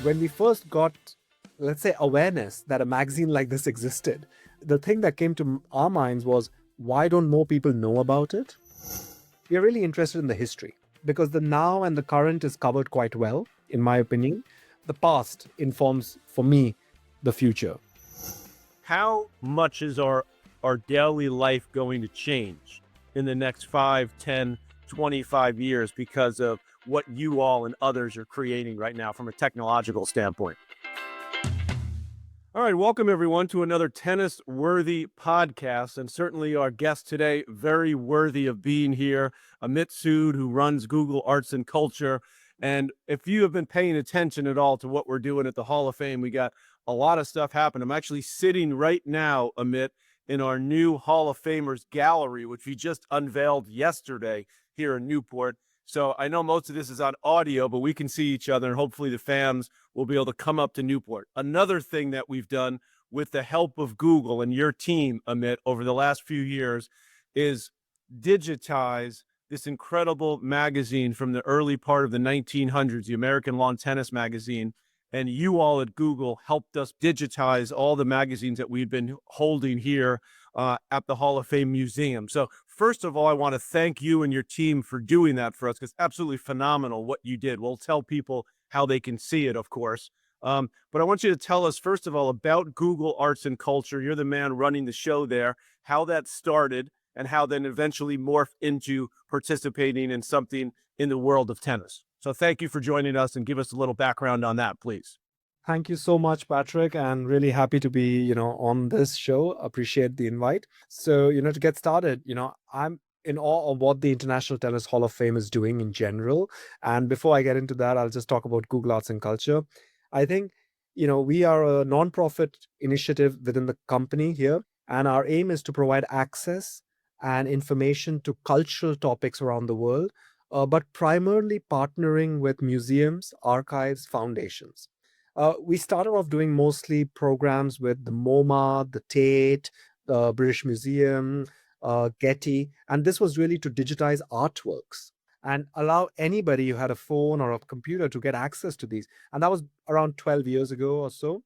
when we first got, let's say, awareness that a magazine like this existed, the thing that came to our minds was, why don't more people know about it? We are really interested in the history because the now and the current is covered quite well, in my opinion. The past informs, for me, the future. How much is our daily life going to change in the next 5, 10, 25 years because of what you all and others are creating right now from a technological standpoint? All right, welcome everyone to another tennis worthy podcast. And certainly our guest today, very worthy of being here, Amit Sood, who runs Google Arts and Culture. And if you have been paying attention at all to what we're doing at the Hall of Fame, we got a lot of stuff happening. I'm actually sitting right now, Amit, in our new Hall of Famers gallery, which we just unveiled yesterday here in Newport. So I know most of this is on audio, but we can see each other, and hopefully the fans will be able to come up to Newport. Another thing that we've done with the help of Google and your team, Amit, over the last few years is digitize this incredible magazine from the early part of the 1900s, the American Lawn Tennis Magazine. And you all at Google helped us digitize all the magazines that we've been holding here at the Hall of Fame Museum. So first of all, I want to thank you and your team for doing that for us, because absolutely phenomenal what you did. We'll tell people how they can see it, of course. But I want you to tell us, first of all, about Google Arts and Culture. You're the man running the show there, how that started, and how then eventually morphed into participating in something in the world of tennis. So thank you for joining us, and give us a little background on that, please. Thank you so much, Patrick, and really happy to be, on this show. Appreciate the invite. So, to get started, I'm in awe of what the International Tennis Hall of Fame is doing in general. And before I get into that, I'll just talk about Google Arts and Culture. I think, we are a nonprofit initiative within the company here, and our aim is to provide access and information to cultural topics around the world, but primarily partnering with museums, archives, foundations. We started off doing mostly programs with the MoMA, the Tate, the British Museum, Getty, and this was really to digitize artworks and allow anybody who had a phone or a computer to get access to these. And that was around 12 years ago or so.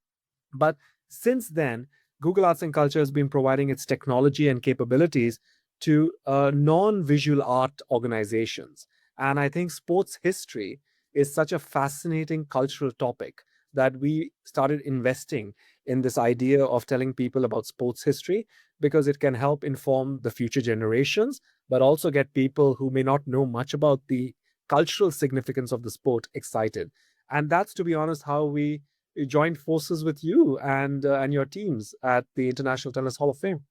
But since then, Google Arts and Culture has been providing its technology and capabilities to non-visual art organizations. And I think sports history is such a fascinating cultural topic that we started investing in this idea of telling people about sports history, because it can help inform the future generations, but also get people who may not know much about the cultural significance of the sport excited. And that's, to be honest, how we joined forces with you and your teams at the International Tennis Hall of Fame.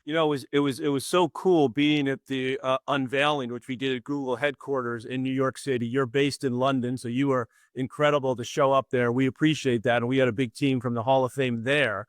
It was so cool being at the unveiling, which we did at Google headquarters in New York City. You're based in London, so you were incredible to show up there. We appreciate that, and we had a big team from the Hall of Fame there.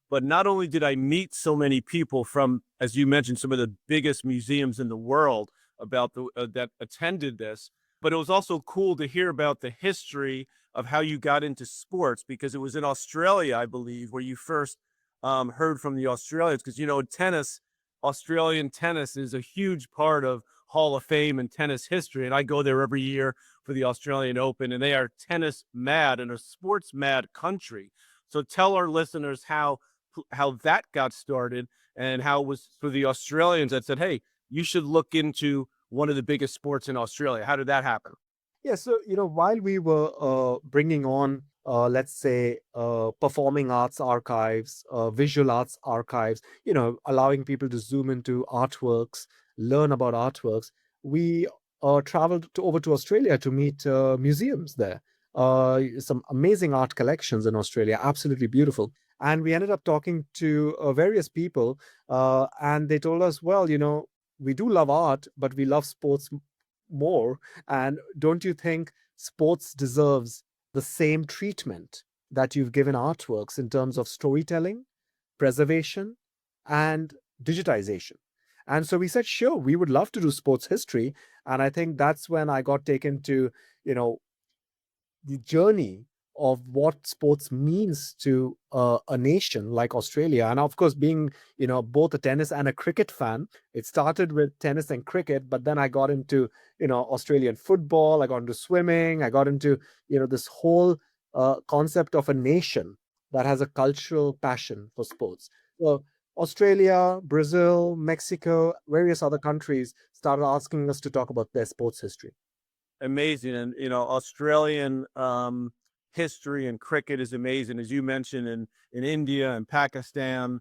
But not only did I meet so many people from, as you mentioned, some of the biggest museums in the world about that attended this, but it was also cool to hear about the history of how you got into sports, because it was in Australia, I believe, where you first heard from the Australians, because tennis, Australian tennis is a huge part of Hall of Fame and tennis history, and I go there every year for the Australian Open, and they are tennis mad and a sports mad country. So tell our listeners how that got started, and how it was for the Australians that said, "Hey, you should look into one of the biggest sports in Australia." How did that happen? Yeah, so while we were bringing on, let's say, performing arts archives, visual arts archives, allowing people to zoom into artworks, learn about artworks, we traveled over to Australia to meet museums there. Some amazing art collections in Australia, absolutely beautiful. And we ended up talking to various people, and they told us, well, we do love art, but we love sports more. And don't you think sports deserves the same treatment that you've given artworks in terms of storytelling, preservation, and digitization? And so we said, sure, we would love to do sports history. And I think that's when I got taken to, the journey of what sports means to a nation like Australia. And of course, being, both a tennis and a cricket fan, it started with tennis and cricket, but then I got into, Australian football, I got into swimming, I got into, this whole concept of a nation that has a cultural passion for sports. So Australia, Brazil, Mexico, various other countries started asking us to talk about their sports history. Amazing. And Australian history and cricket is amazing, as you mentioned, in India and Pakistan,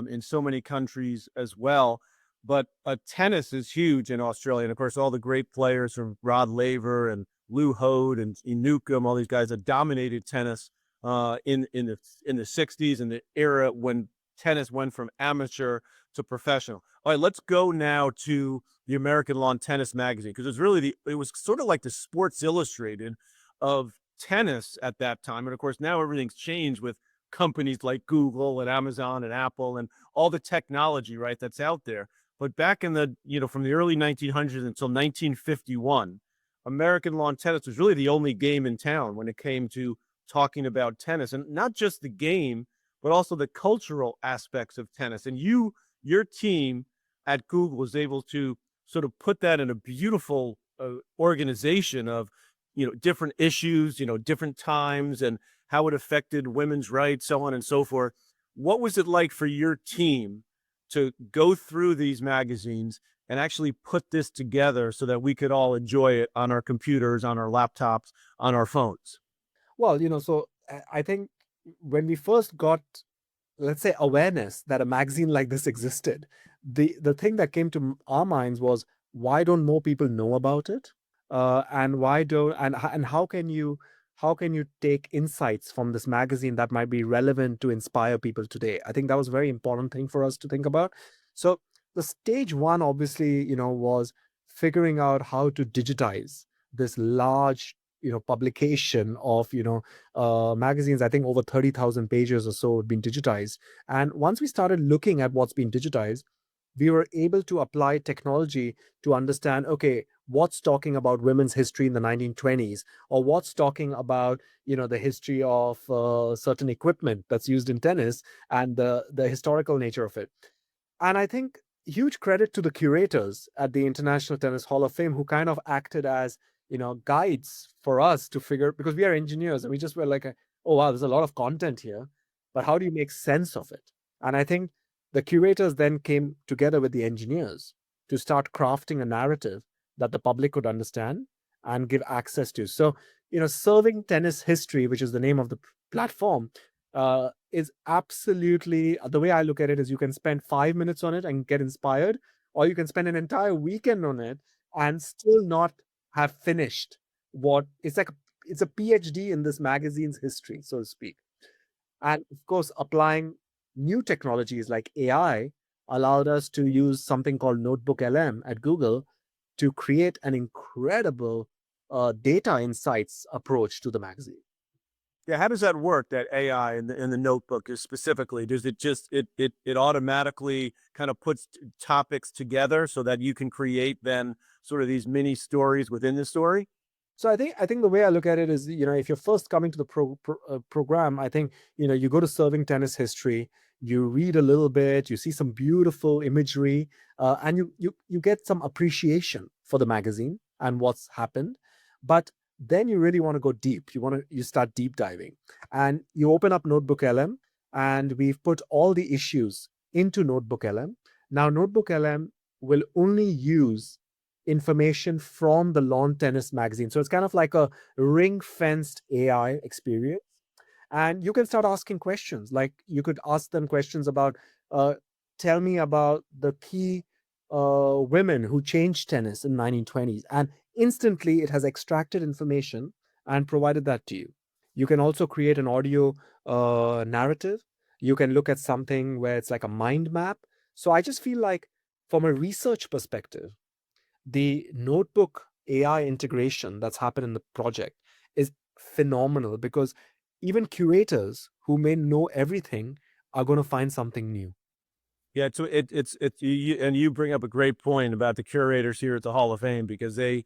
in so many countries as well. But tennis is huge in Australia, and of course all the great players from Rod Laver and Lou Hode and Inukum, all these guys that dominated tennis in the 60s, and the era when tennis went from amateur to professional. All right, let's go now to the American Lawn Tennis magazine, because it was sort of like the Sports Illustrated of tennis at that time. And of course, now everything's changed with companies like Google and Amazon and Apple and all the technology, right, that's out there. But back in from the early 1900s until 1951, American lawn tennis was really the only game in town when it came to talking about tennis, and not just the game, but also the cultural aspects of tennis. And your team at Google was able to sort of put that in a beautiful organization of different issues, different times, and how it affected women's rights, so on and so forth. What was it like for your team to go through these magazines and actually put this together so that we could all enjoy it on our computers, on our laptops, on our phones? Well, so I think when we first got, let's say, awareness that a magazine like this existed, the thing that came to our minds was, why don't more people know about it? And why don't and how can you take insights from this magazine that might be relevant to inspire people today? I think that was a very important thing for us to think about. So the stage one, obviously, was figuring out how to digitize this large publication of magazines. I think over 30,000 pages or so have been digitized. And once we started looking at what's been digitized, we were able to apply technology to understand, okay, what's talking about women's history in the 1920s, or what's talking about the history of certain equipment that's used in tennis, and the historical nature of it. And I think huge credit to the curators at the International Tennis Hall of Fame, who kind of acted as guides for us to figure, because we are engineers and we just were like, oh wow, there's a lot of content here, but how do you make sense of it? And I think the curators then came together with the engineers to start crafting a narrative that the public could understand and give access to. So serving tennis history, which is the name of the platform, is absolutely, the way I look at it is, you can spend 5 minutes on it and get inspired, or you can spend an entire weekend on it and still not have finished what it's like. It's a PhD in this magazine's history, so to speak. And of course, applying new technologies like AI allowed us to use something called Notebook LM at Google to create an incredible data insights approach to the magazine. Yeah, how does that work? That AI in the notebook is specifically, does it just it automatically kind of puts topics together so that you can create then sort of these mini stories within the story? So I think the way I look at it is, if you're first coming to the program, I think you go to Serving Tennis History, you read a little bit, you see some beautiful imagery, and you get some appreciation for the magazine and what's happened. But then you really want to go deep. You start deep diving, and you open up Notebook LM, and we've put all the issues into Notebook LM. Now Notebook LM will only use information from the lawn tennis magazine. So it's kind of like a ring fenced AI experience. And you can start asking questions. Like, you could ask them questions about, uh, tell me about the key women who changed tennis in 1920s. And instantly it has extracted information and provided that to you. You can also create an audio narrative. You can look at something where it's like a mind map. So I just feel like, from a research perspective, the notebook AI integration that's happened in the project is phenomenal, because even curators who may know everything are going to find something new. Yeah, so and you bring up a great point about the curators here at the Hall of Fame, because they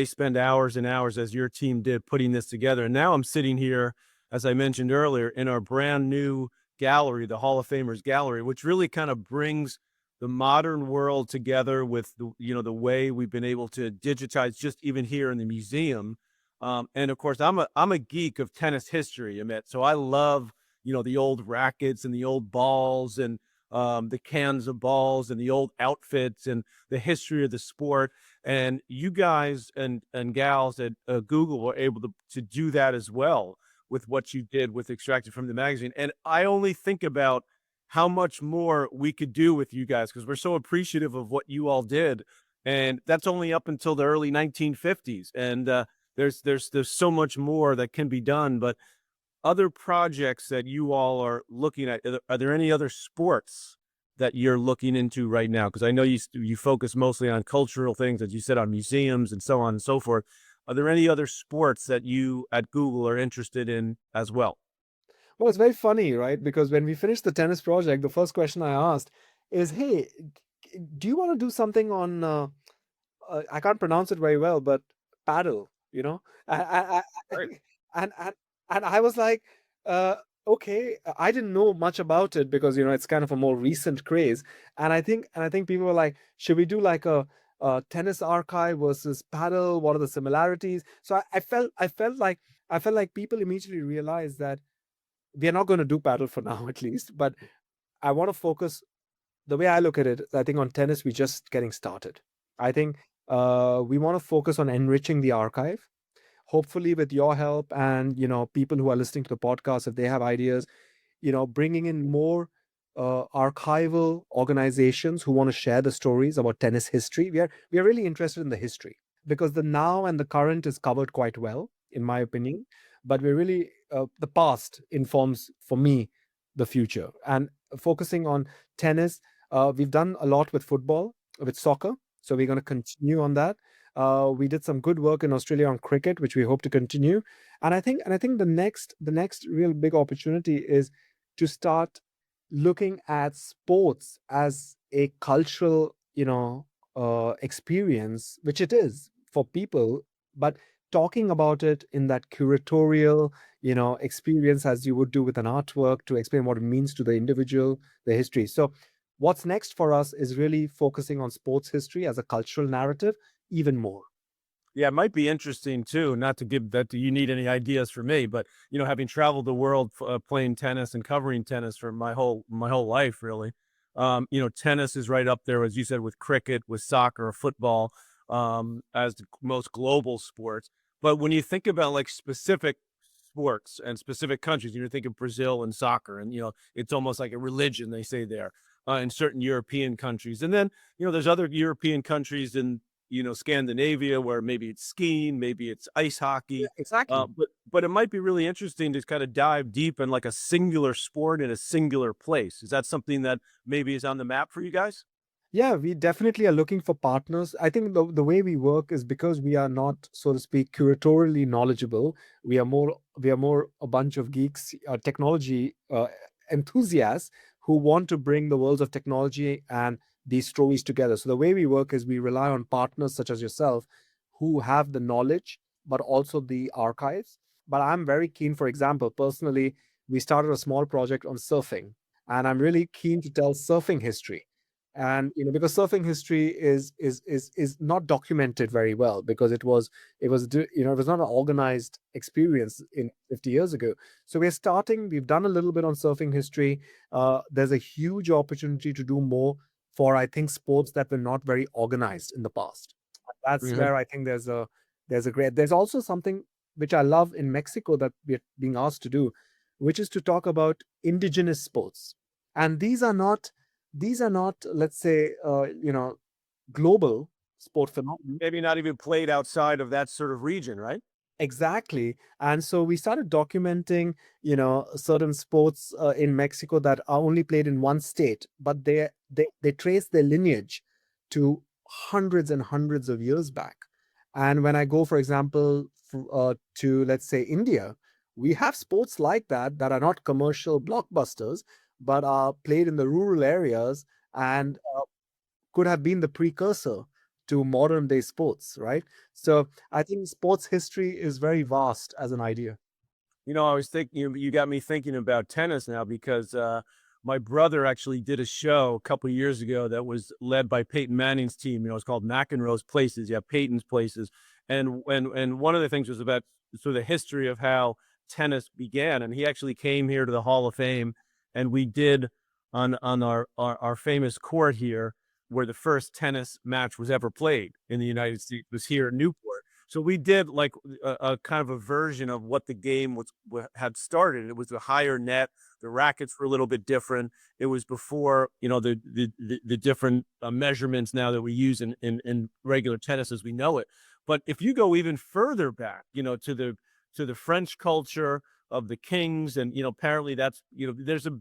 spend hours and hours, as your team did, putting this together. And now I'm sitting here, as I mentioned earlier, in our brand new gallery, the Hall of Famers Gallery, which really kind of brings the modern world together with the way we've been able to digitize, just even here in the museum, And of course, I'm a geek of tennis history, Amit. So I love, the old rackets and the old balls and the cans of balls and the old outfits and the history of the sport. And you guys and gals at Google were able to do that as well with what you did with Extracted from the Magazine. And I only think about how much more we could do with you guys because we're so appreciative of what you all did. And that's only up until the early 1950s. And there's so much more that can be done. But other projects that you all are looking at, are there any other sports that you're looking into right now? Because I know you focus mostly on cultural things, as you said, on museums and so on and so forth. Are there any other sports that you at Google are interested in as well? Well, it's very funny, right? Because when we finished the tennis project, the first question I asked is, "Hey, do you want to do something on I can't pronounce it very well, but paddle, you know?" Right. And and and I was like, uh, okay, I didn't know much about it because it's kind of a more recent craze. And I think people were like, should we do like a tennis archive versus paddle? What are the similarities? So I felt like people immediately realized that we are not going to do paddle for now, at least, but I want to focus. The way I look at it, I think on tennis, we're just getting started. I think we want to focus on enriching the archive. Hopefully, with your help and people who are listening to the podcast, if they have ideas, bringing in more archival organizations who want to share the stories about tennis history. We are really interested in the history because the now and the current is covered quite well, in my opinion. But we're really the past informs for me the future, and focusing on tennis. We've done a lot with football, with soccer, so we're going to continue on that. We did some good work in Australia on cricket, which we hope to continue. And I think the next real big opportunity is to start looking at sports as a cultural, experience, which it is for people, but talking about it in that curatorial, experience as you would do with an artwork to explain what it means to the individual, the history. So, what's next for us is really focusing on sports history as a cultural narrative even more. Yeah, it might be interesting too, not to give that you need any ideas for me, but having traveled the world playing tennis and covering tennis for my whole life, really. Tennis is right up there, as you said, with cricket, with soccer, football, as the most global sports. But when you think about like specific sports and specific countries, you think of Brazil and soccer, and it's almost like a religion, they say there, in certain European countries. And then there's other European countries in Scandinavia, where maybe it's skiing, maybe it's ice Yeah, hockey. exactly. But it might be really interesting to kind of dive deep in like a singular sport in a singular place. Is that something that maybe is on the map for you guys? Yeah, we definitely are looking for partners. I think the way we work is because we are not, so to speak, curatorially knowledgeable. We are more a bunch of geeks, technology enthusiasts who want to bring the worlds of technology and these stories together. So the way we work is we rely on partners such as yourself who have the knowledge, but also the archives. But I'm very keen, for example, personally, we started a small project on surfing, and I'm really keen to tell surfing history. And because surfing history is not documented very well, because it was not an organized experience in 50 years ago. So we've done a little bit on surfing history. There's a huge opportunity to do more for, I think, sports that were not very organized in the past. That's Mhm. where I think there's also something which I love in Mexico that we're being asked to do, which is to talk about indigenous sports. And these are not, let's say, global sport phenomena. Maybe not even played outside of that sort of region, right? Exactly. And so we started documenting, certain sports in Mexico that are only played in one state, but they trace their lineage to hundreds and hundreds of years back. And when I go, for example, to, let's say, India, we have sports like that are not commercial blockbusters, but are played in the rural areas and could have been the precursor to modern day sports, right? So I think sports history is very vast as an idea. I was thinking you got me thinking about tennis now because my brother actually did a show a couple of years ago that was led by Peyton Manning's team. It's called McEnroe's Places. Yeah, Peyton's Places, And one of the things was about sort of the history of how tennis began. And he actually came here to the Hall of Fame, and we did on our famous court here, where the first tennis match was ever played in the United States, was here in Newport. So we did like a kind of a version of what the game had started. It was a higher net. The rackets were a little bit different. It was before, the different measurements now that we use in regular tennis as we know it. But if you go even further back, to the French culture of the kings, and apparently that's,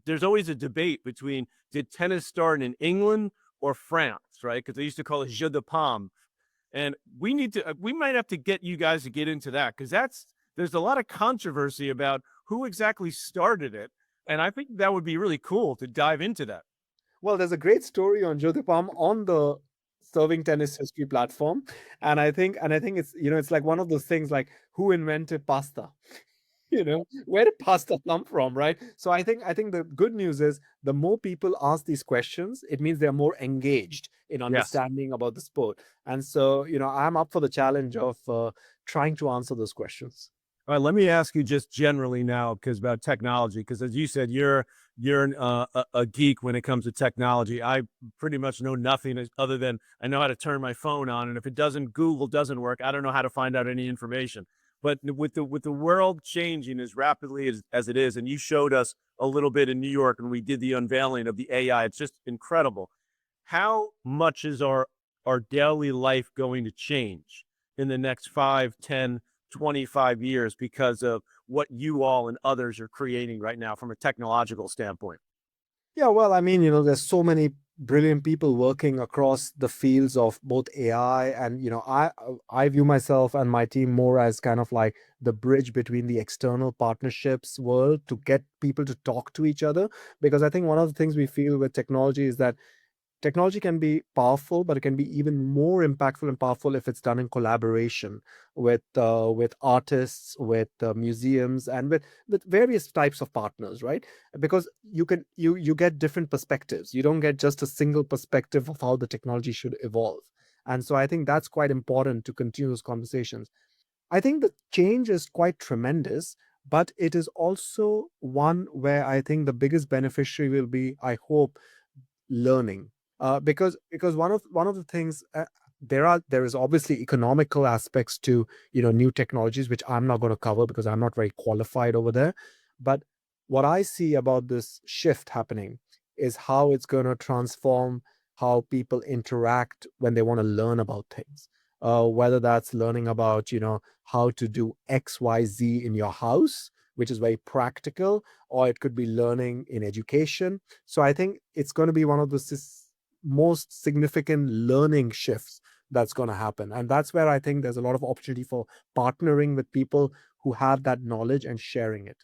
there's always a debate between, did tennis start in England or France, right? Because they used to call it jeu de paume. And we might have to get you guys to get into that, because there's a lot of controversy about who exactly started it. And I think that would be really cool to dive into that. Well, there's a great story on Jyotipam on the Serving Tennis History platform, and I think it's like one of those things like who invented pasta. Where did pasta come from, right? So I think the good news is the more people ask these questions, it means they're more engaged in Yes. understanding about the sport. And so I'm up for the challenge of trying to answer those questions. All right, let me ask you just generally now, because about technology, because as you said, you're a geek when it comes to technology. I pretty much know nothing other than I know how to turn my phone on, and if it doesn't, Google doesn't work, I don't know how to find out any information. But with the world changing as rapidly as it is, and you showed us a little bit in New York when we did the unveiling of the AI, it's just incredible. How much is our daily life going to change in the next 5, 10, 25 years because of what you all and others are creating right now from a technological standpoint? Yeah, well, I mean, there's so many brilliant people working across the fields of both AI and, I view myself and my team more as kind of like the bridge between the external partnerships world to get people to talk to each other. Because I think one of the things we feel with technology is that technology can be powerful, but it can be even more impactful and powerful if it's done in collaboration with artists, with museums, and with various types of partners, right? Because you get different perspectives. You don't get just a single perspective of how the technology should evolve. And so I think that's quite important to continue those conversations. I think the change is quite tremendous, but it is also one where I think the biggest beneficiary will be, I hope, learning, because one of the things, there is obviously economical aspects to new technologies, which I'm not going to cover because I'm not very qualified over there. But what I see about this shift happening is how it's going to transform how people interact when they want to learn about things, whether that's learning about how to do XYZ in your house, which is very practical, or it could be learning in education. So I think it's going to be one of the most significant learning shifts that's going to happen. And that's where I think there's a lot of opportunity for partnering with people who have that knowledge and sharing it.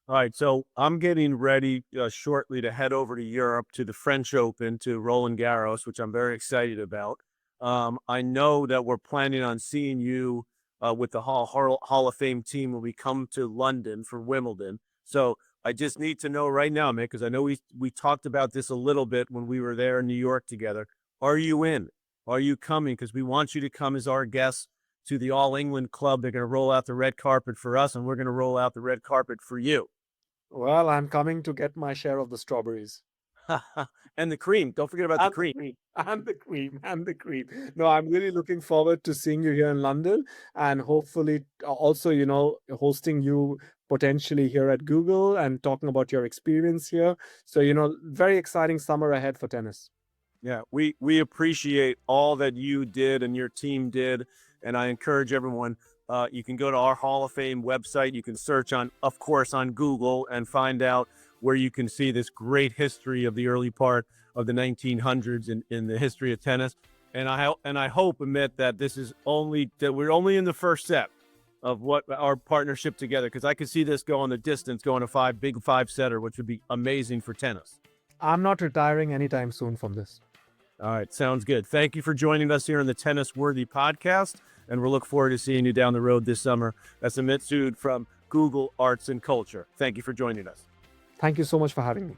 All right, so I'm getting ready shortly to head over to Europe to the French Open, to Roland Garros, which I'm very excited about. I know that we're planning on seeing you with the Hall of Fame team when we come to London for Wimbledon. So I just need to know right now, man, because I know we talked about this a little bit when we were there in New York together. Are you in? Are you coming? Because we want you to come as our guest to the All England Club. They're going to roll out the red carpet for us, and we're going to roll out the red carpet for you. Well, I'm coming to get my share of the strawberries. And the cream. Don't forget about the And the cream. cream. And the cream. And the cream. No, I'm really looking forward to seeing you here in London, and hopefully also, hosting you potentially here at Google and talking about your experience here. So, very exciting summer ahead for tennis. Yeah, we appreciate all that you did and your team did, and I encourage everyone. You can go to our Hall of Fame website. You can search on, of course, on Google and find out where you can see this great history of the early part of the 1900s in the history of tennis. And I hope, Amit, that we're only in the first step of what our partnership together, because I could see this going the distance, going a big five setter, which would be amazing for tennis. I'm not retiring anytime soon from this. All right, sounds good. Thank you for joining us here on the Tennis Worthy podcast, and we'll look forward to seeing you down the road this summer. That's Amit Sood from Google Arts and Culture. Thank you for joining us. Thank you so much for having me.